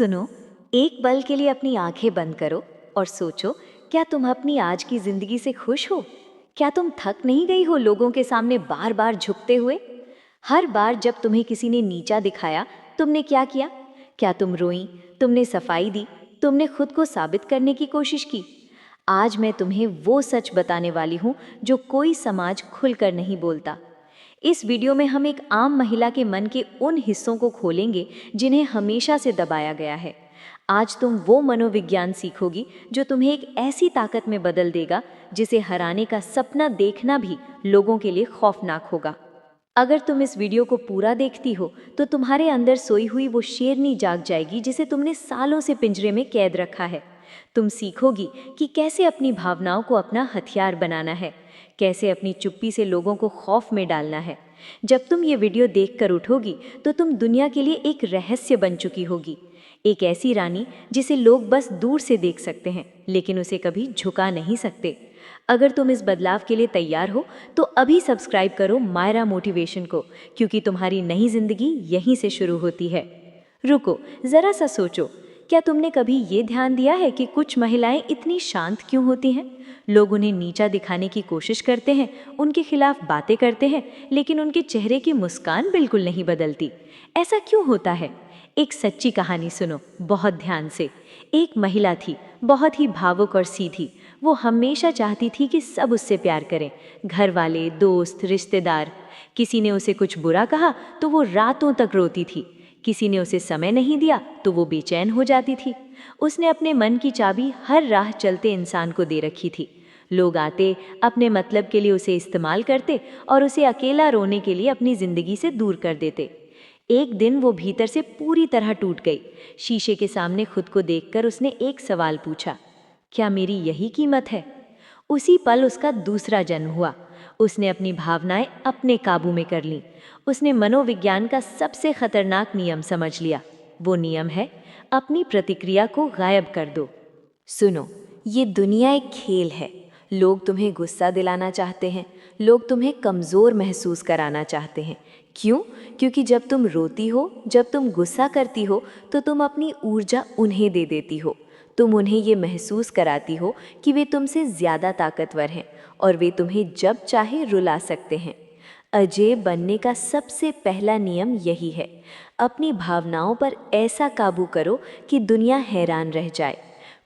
सुनो, एक पल के लिए अपनी आंखें बंद करो और सोचो, क्या तुम अपनी आज की जिंदगी से खुश हो? क्या तुम थक नहीं गई हो लोगों के सामने बार बार झुकते हुए? हर बार जब तुम्हें किसी ने नीचा दिखाया, तुमने क्या किया? क्या तुम रोई? तुमने सफाई दी? तुमने खुद को साबित करने की कोशिश की? आज मैं तुम्हें वो सच बताने वाली हूँ जो कोई समाज खुलकर नहीं बोलता। इस वीडियो में हम एक आम महिला के मन के उन हिस्सों को खोलेंगे जिन्हें हमेशा से दबाया गया है। आज तुम वो मनोविज्ञान सीखोगी जो तुम्हें एक ऐसी ताकत में बदल देगा जिसे हराने का सपना देखना भी लोगों के लिए खौफनाक होगा। अगर तुम इस वीडियो को पूरा देखती हो तो तुम्हारे अंदर सोई हुई वो शेरनी जाग जाएगी जिसे तुमने सालों से पिंजरे में कैद रखा है। तुम सीखोगी कि कैसे अपनी भावनाओं को अपना हथियार बनाना है, कैसे अपनी चुप्पी से लोगों को खौफ में डालना है। जब तुम ये वीडियो देखकर उठोगी तो तुम दुनिया के लिए एक रहस्य बन चुकी होगी, एक ऐसी रानी जिसे लोग बस दूर से देख सकते हैं लेकिन उसे कभी झुका नहीं सकते। अगर तुम इस बदलाव के लिए तैयार हो तो अभी सब्सक्राइब करो मायरा मोटिवेशन को, क्योंकि तुम्हारी नई जिंदगी यहीं से शुरू होती है। रुको, जरा सा सोचो, क्या तुमने कभी ये ध्यान दिया है कि कुछ महिलाएं इतनी शांत क्यों होती हैं? लोग उन्हें नीचा दिखाने की कोशिश करते हैं, उनके खिलाफ बातें करते हैं, लेकिन उनके चेहरे की मुस्कान बिल्कुल नहीं बदलती। ऐसा क्यों होता है? एक सच्ची कहानी सुनो बहुत ध्यान से। एक महिला थी, बहुत ही भावुक और सीधी। वो हमेशा चाहती थी कि सब उससे प्यार करें, घर वाले, दोस्त, रिश्तेदार। किसी ने उसे कुछ बुरा कहा तो वो रातों तक रोती थी। किसी ने उसे समय नहीं दिया तो वो बेचैन हो जाती थी। उसने अपने मन की चाबी हर राह चलते इंसान को दे रखी थी। लोग आते, अपने मतलब के लिए उसे इस्तेमाल करते और उसे अकेला रोने के लिए अपनी जिंदगी से दूर कर देते। एक दिन वो भीतर से पूरी तरह टूट गई। शीशे के सामने खुद को देखकर उसने एक सवाल पूछा, क्या मेरी यही कीमत है? उसी पल उसका दूसरा जन्म हुआ। उसने अपनी भावनाएं अपने काबू में कर लीं। उसने मनोविज्ञान का सबसे खतरनाक नियम समझ लिया। वो नियम है, अपनी प्रतिक्रिया को गायब कर दो। सुनो, ये दुनिया एक खेल है। लोग तुम्हें गुस्सा दिलाना चाहते हैं, लोग तुम्हें कमज़ोर महसूस कराना चाहते हैं। क्यों? क्योंकि जब तुम रोती हो, जब तुम गुस्सा करती हो, तो तुम अपनी ऊर्जा उन्हें दे देती हो। तुम उन्हें ये महसूस कराती हो कि वे तुमसे ज़्यादा ताकतवर हैं और वे तुम्हें जब चाहे रुला सकते हैं। अजय बनने का सबसे पहला नियम यही है, अपनी भावनाओं पर ऐसा काबू करो कि दुनिया हैरान रह जाए।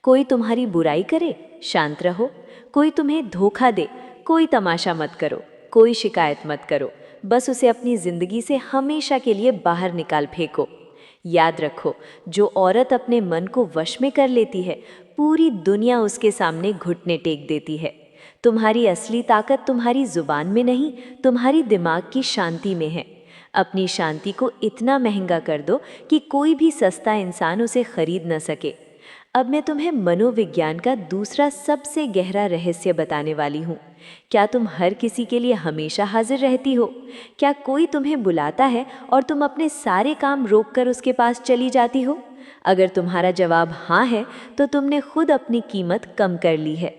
कोई तुम्हारी बुराई करे, शांत रहो। कोई तुम्हें धोखा दे, कोई तमाशा मत करो, कोई शिकायत मत करो। बस उसे अपनी जिंदगी से हमेशा के लिए बाहर निकाल फेंको। याद रखो, जो औरत अपने मन को वश में कर लेती है, पूरी दुनिया उसके सामने घुटने टेक देती है। तुम्हारी असली ताकत तुम्हारी जुबान में नहीं, तुम्हारी दिमाग की शांति में है। अपनी शांति को इतना महंगा कर दो कि कोई भी सस्ता इंसान उसे खरीद न सके। अब मैं तुम्हें मनोविज्ञान का दूसरा सबसे गहरा रहस्य बताने वाली हूँ। क्या तुम हर किसी के लिए हमेशा हाजिर रहती हो? क्या कोई तुम्हें बुलाता है और तुम अपने सारे काम रोककर उसके पास चली जाती हो? अगर तुम्हारा जवाब हाँ है, तो तुमने खुद अपनी कीमत कम कर ली है।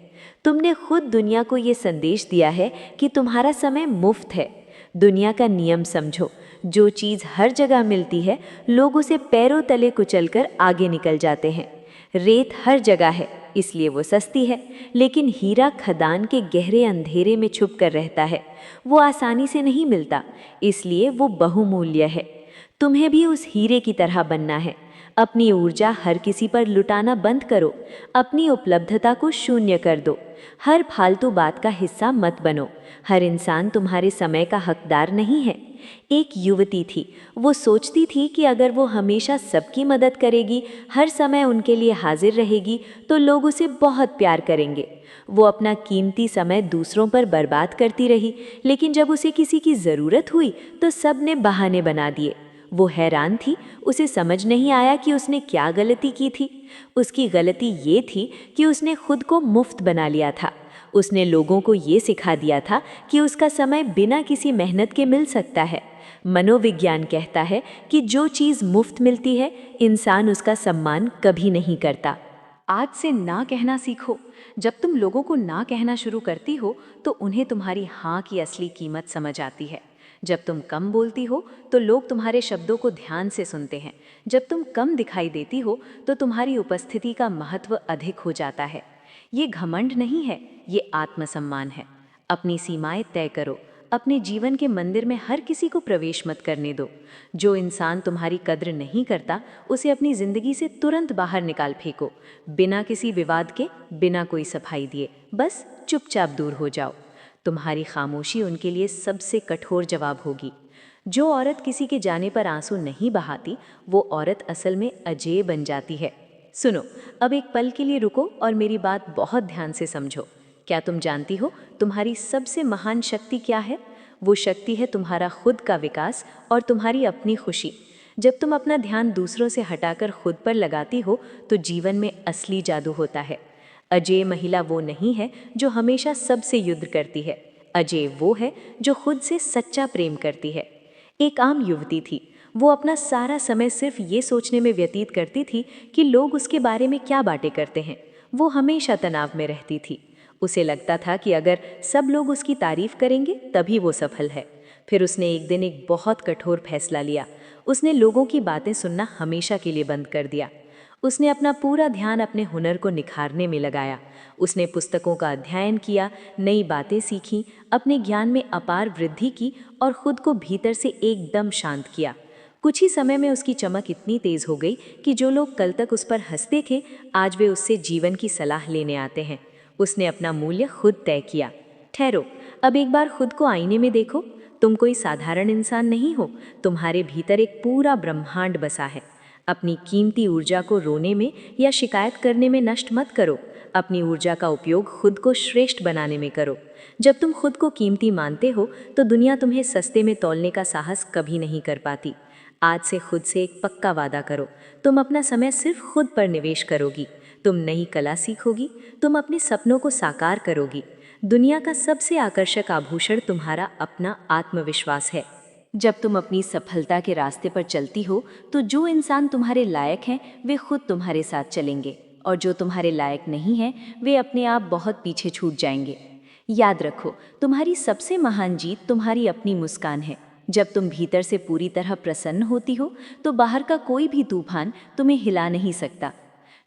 तुमने खुद दुनिया को ये संदेश दिया है कि तुम्हारा समय मुफ्त है। दुनिया का नियम समझो, जो चीज़ हर जगह मिलती है, लोग उसे पैरों तले कुचलकर आगे निकल जाते हैं। रेत हर जगह है, इसलिए वो सस्ती है, लेकिन हीरा खदान के गहरे अंधेरे में छुप कर रहता है। वो आसानी से नहीं मिलता, इसलिए वो बहुमूल्य है। तुम्हें भी उस हीरे की तरह बनना है। अपनी ऊर्जा हर किसी पर लुटाना बंद करो। अपनी उपलब्धता को शून्य कर दो। हर फालतू बात का हिस्सा मत बनो। हर इंसान तुम्हारे समय का हकदार नहीं है। एक युवती थी, वो सोचती थी कि अगर वो हमेशा सबकी मदद करेगी, हर समय उनके लिए हाजिर रहेगी, तो लोग उसे बहुत प्यार करेंगे। वो अपना कीमती समय दूसरों पर बर्बाद करती रही, लेकिन जब उसे किसी की ज़रूरत हुई तो सब ने बहाने बना दिए। वो हैरान थी, उसे समझ नहीं आया कि उसने क्या गलती की थी। उसकी गलती ये थी कि उसने खुद को मुफ्त बना लिया था। उसने लोगों को ये सिखा दिया था कि उसका समय बिना किसी मेहनत के मिल सकता है। मनोविज्ञान कहता है कि जो चीज़ मुफ्त मिलती है, इंसान उसका सम्मान कभी नहीं करता। आज से ना कहना सीखो। जब तुम लोगों को ना कहना शुरू करती हो तो उन्हें तुम्हारी हाँ की असली कीमत समझ आती है। जब तुम कम बोलती हो तो लोग तुम्हारे शब्दों को ध्यान से सुनते हैं। जब तुम कम दिखाई देती हो तो तुम्हारी उपस्थिति का महत्व अधिक हो जाता है। ये घमंड नहीं है, ये आत्मसम्मान है। अपनी सीमाएं तय करो। अपने जीवन के मंदिर में हर किसी को प्रवेश मत करने दो। जो इंसान तुम्हारी कद्र नहीं करता, उसे अपनी जिंदगी से तुरंत बाहर निकाल फेंको। बिना किसी विवाद के, बिना कोई सफाई दिए, बस चुपचाप दूर हो जाओ। तुम्हारी खामोशी उनके लिए सबसे कठोर जवाब होगी। जो औरत किसी के जाने पर आंसू नहीं बहाती, वो औरत असल में अजेय बन जाती है। सुनो, अब एक पल के लिए रुको और मेरी बात बहुत ध्यान से समझो। क्या तुम जानती हो तुम्हारी सबसे महान शक्ति क्या है? वो शक्ति है तुम्हारा खुद का विकास और तुम्हारी अपनी खुशी। जब तुम अपना ध्यान दूसरों से हटाकर खुद पर लगाती हो तो जीवन में असली जादू होता है। अजेय महिला वो नहीं है जो हमेशा सबसे युद्ध करती है। अजेय वो है जो खुद से सच्चा प्रेम करती है। एक आम युवती थी। वो अपना सारा समय सिर्फ ये सोचने में व्यतीत करती थी कि लोग उसके बारे में क्या बातें करते हैं। वो हमेशा तनाव में रहती थी। उसे लगता था कि अगर सब लोग उसकी तारीफ करेंगे तभी वो सफल है। फिर उसने एक दिन एक बहुत कठोर फैसला लिया। उसने लोगों की बातें सुनना हमेशा के लिए बंद कर दिया। उसने अपना पूरा ध्यान अपने हुनर को निखारने में लगाया। उसने पुस्तकों का अध्ययन किया, नई बातें सीखीं, अपने ज्ञान में अपार वृद्धि की और खुद को भीतर से एकदम शांत किया। कुछ ही समय में उसकी चमक इतनी तेज हो गई कि जो लोग कल तक उस पर हंसते थे, आज वे उससे जीवन की सलाह लेने आते हैं। उसने अपना मूल्य खुद तय किया। ठहरो, अब एक बार खुद को आईने में देखो। तुम कोई साधारण इंसान नहीं हो, तुम्हारे भीतर एक पूरा ब्रह्मांड बसा है। अपनी कीमती ऊर्जा को रोने में या शिकायत करने में नष्ट मत करो। अपनी ऊर्जा का उपयोग खुद को श्रेष्ठ बनाने में करो। जब तुम खुद को कीमती मानते हो तो दुनिया तुम्हें सस्ते में तौलने का साहस कभी नहीं कर पाती। आज से खुद से एक पक्का वादा करो, तुम अपना समय सिर्फ खुद पर निवेश करोगी। तुम नई कला सीखोगी, तुम अपने सपनों को साकार करोगी। दुनिया का सबसे आकर्षक आभूषण तुम्हारा अपना आत्मविश्वास है। जब तुम अपनी सफलता के रास्ते पर चलती हो तो जो इंसान तुम्हारे लायक हैं वे खुद तुम्हारे साथ चलेंगे, और जो तुम्हारे लायक नहीं हैं वे अपने आप बहुत पीछे छूट जाएंगे। याद रखो, तुम्हारी सबसे महान जीत तुम्हारी अपनी मुस्कान है। जब तुम भीतर से पूरी तरह प्रसन्न होती हो तो बाहर का कोई भी तूफान तुम्हें हिला नहीं सकता।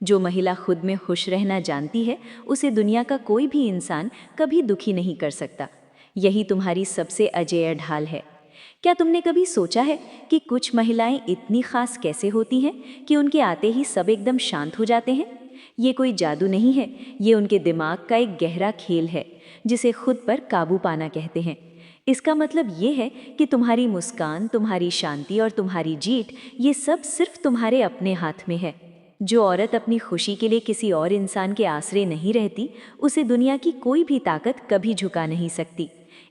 जो महिला खुद में खुश रहना जानती है, उसे दुनिया का कोई भी इंसान कभी दुखी नहीं कर सकता। यही तुम्हारी सबसे अजेय ढाल है। क्या तुमने कभी सोचा है कि कुछ महिलाएं इतनी खास कैसे होती हैं कि उनके आते ही सब एकदम शांत हो जाते हैं? ये कोई जादू नहीं है, ये उनके दिमाग का एक गहरा खेल है जिसे खुद पर काबू पाना कहते हैं। इसका मतलब ये है कि तुम्हारी मुस्कान, तुम्हारी शांति और तुम्हारी जीत, ये सब सिर्फ तुम्हारे अपने हाथ में है। जो औरत अपनी खुशी के लिए किसी और इंसान के आसरे नहीं रहती, उसे दुनिया की कोई भी ताकत कभी झुका नहीं सकती।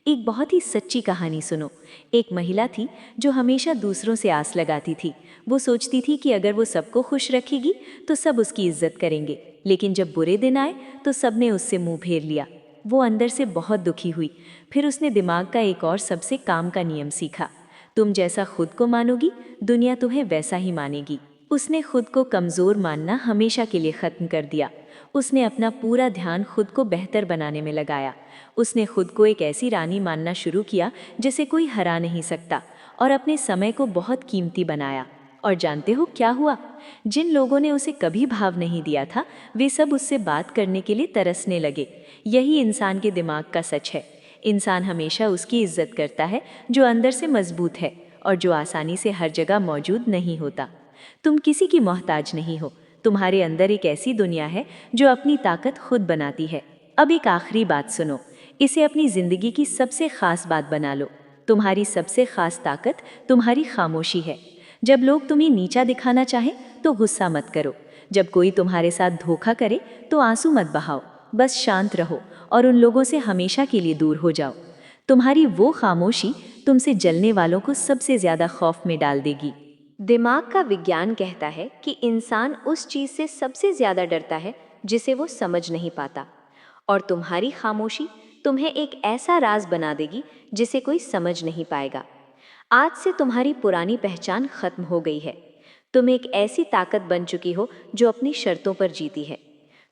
एक बहुत ही सच्ची कहानी सुनो। एक महिला थी जो हमेशा दूसरों से आस लगाती थी। वो सोचती थी कि अगर वो सबको खुश रखेगी तो सब उसकी इज्जत करेंगे, लेकिन जब बुरे दिन आए तो सबने उससे मुंह फेर लिया। वो अंदर से बहुत दुखी हुई। फिर उसने दिमाग का एक और सबसे काम का नियम सीखा। तुम जैसा खुद को मानोगी, दुनिया तुम्हें वैसा ही मानेगी। उसने खुद को कमज़ोर मानना हमेशा के लिए ख़त्म कर दिया। उसने अपना पूरा ध्यान खुद को बेहतर बनाने में लगाया। उसने खुद को एक ऐसी रानी मानना शुरू किया जिसे कोई हरा नहीं सकता, और अपने समय को बहुत कीमती बनाया। और जानते हो क्या हुआ? जिन लोगों ने उसे कभी भाव नहीं दिया था, वे सब उससे बात करने के लिए तरसने लगे। यही इंसान के दिमाग का सच है। इंसान हमेशा उसकी इज्जत करता है जो अंदर से मजबूत है, और जो आसानी से हर जगह मौजूद नहीं होता। तुम किसी की मोहताज नहीं हो। तुम्हारे अंदर एक ऐसी दुनिया है जो अपनी ताकत खुद बनाती है। अब एक आखिरी बात सुनो, इसे अपनी जिंदगी की सबसे खास बात बना लो। तुम्हारी सबसे खास ताकत तुम्हारी खामोशी है। जब लोग तुम्हें नीचा दिखाना चाहें तो गुस्सा मत करो। जब कोई तुम्हारे साथ धोखा करे तो आंसू मत बहाओ, बस शांत रहो और उन लोगों से हमेशा के लिए दूर हो जाओ। तुम्हारी वो खामोशी तुमसे जलने वालों को सबसे ज्यादा खौफ में डाल देगी। दिमाग का विज्ञान कहता है कि इंसान उस चीज से सबसे ज्यादा डरता है जिसे वो समझ नहीं पाता, और तुम्हारी खामोशी तुम्हें एक ऐसा राज बना देगी जिसे कोई समझ नहीं पाएगा। आज से तुम्हारी पुरानी पहचान खत्म हो गई है। तुम एक ऐसी ताकत बन चुकी हो जो अपनी शर्तों पर जीती है।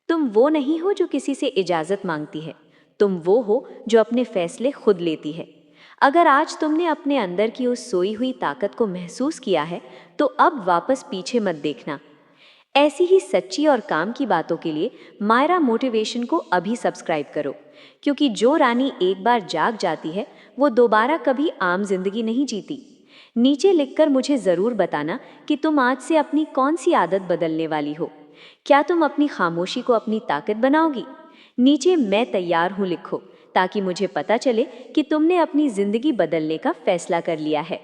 तुम वो नहीं हो जो किसी से इजाजत मांगती है, तुम वो हो जो अपने फैसले खुद लेती है। अगर आज तुमने अपने अंदर की उस सोई हुई ताकत को महसूस किया है, तो अब वापस पीछे मत देखना। ऐसी ही सच्ची और काम की बातों के लिए मायरा मोटिवेशन को अभी सब्सक्राइब करो, क्योंकि जो रानी एक बार जाग जाती है वो दोबारा कभी आम जिंदगी नहीं जीती। नीचे लिखकर मुझे ज़रूर बताना कि तुम आज से अपनी कौन सी आदत बदलने वाली हो। क्या तुम अपनी खामोशी को अपनी ताकत बनाओगी? नीचे मैं तैयार हूँ लिखो, ताकि मुझे पता चले कि तुमने अपनी ज़िंदगी बदलने का फैसला कर लिया है।